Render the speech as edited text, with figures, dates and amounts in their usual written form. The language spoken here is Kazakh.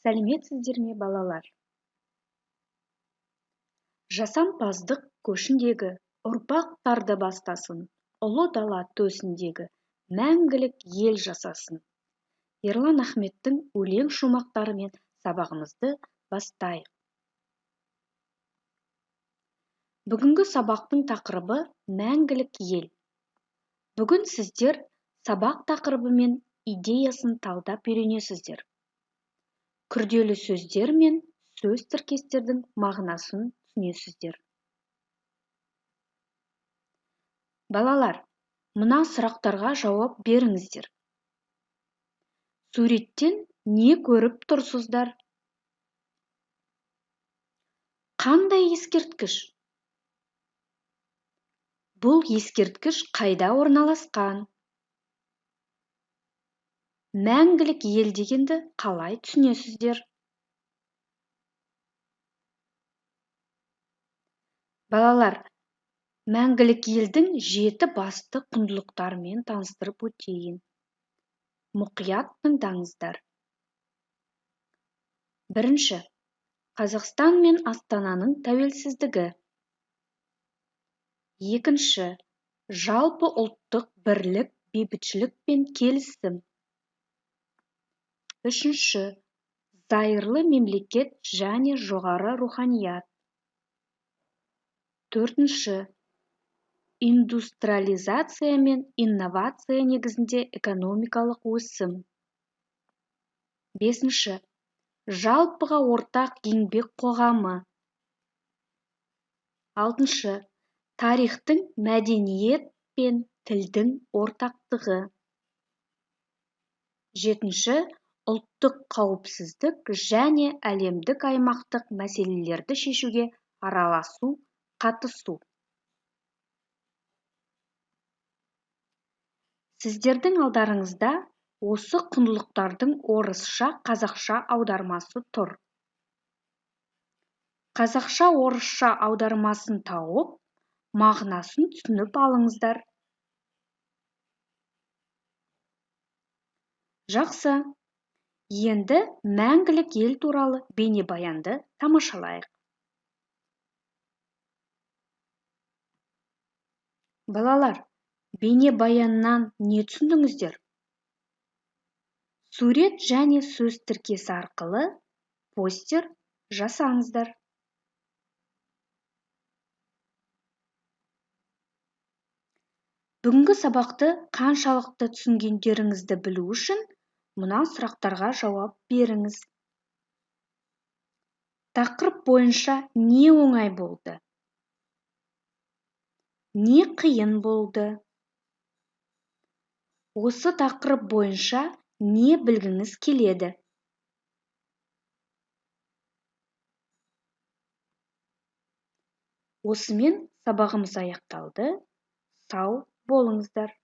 Сәлеметсіздер ме, балалар? Жасампаздық көшіндегі ұрпақтарды бастасын, ұлы дала төсіндегі мәңгілік ел жасасын. Ерлан Ахметтің өлең шумақтарымен сабағымызды бастайық. Бүгінгі сабақтың тақырыбы мәңгілік ел. Бүгін сіздер сабақ тақырыбы мен идеясын талдап үйренесіздер. Күрделі сөздер мен сөз тіркестердің мағынасын түсінесіздер. Балалар, мына сұрақтарға жауап беріңіздер. Суреттен не көріп тұрсыздар? Қандай ескерткіш? Бұл ескерткіш қайда орналасқан? Мәңгілік ел дегенді қалай түсінесіздер? Балалар, мәңгілік елдің 7 басты құндылықтарымен таныстырып өтейін. Мұқият тыңдаңыздар. Бірінші, Қазақстан мен Астананың тәуелсіздігі. Екінші, жалпы ұлттық бірлік, бейбітшілік пен келісім. Үшінші, зайырлы мемлекет және жоғары руханият. Төртінші, индустриализация мен инновация негізінде экономикалық өсім. Бесінші, жалпыға ортақ еңбек қоғамы. Алтыншы, тарихтың мәдениет пен тілдің ортақтығы. Жетінші, ұлттық қауіпсіздік және әлемдік аймақтық мәселелерді шешуге араласу, қатысу. Сіздердің алдарыңызда осы құндылықтардың орысша, қазақша аудармасы тұр. Қазақша, орысша аудармасын тауып, мағынасын түсініп алыңыздар. Жақсы, енді мәңгілік ел туралы бейнебаянды тамашалайық. Балалар, бейнебаяннан не түсіндіңіздер? Сурет және сөз тіркесі арқылы постер жасаңыздар. Бүгінгі сабақты қаншалықты түсінгендеріңізді білу үшін мына сұрақтарға жауап беріңіз. Тақырып бойынша не оңай болды? Не қиын болды? Осы тақырып бойынша не білгіңіз келеді? Осымен сабағымыз аяқталды. Сау болыңыздар.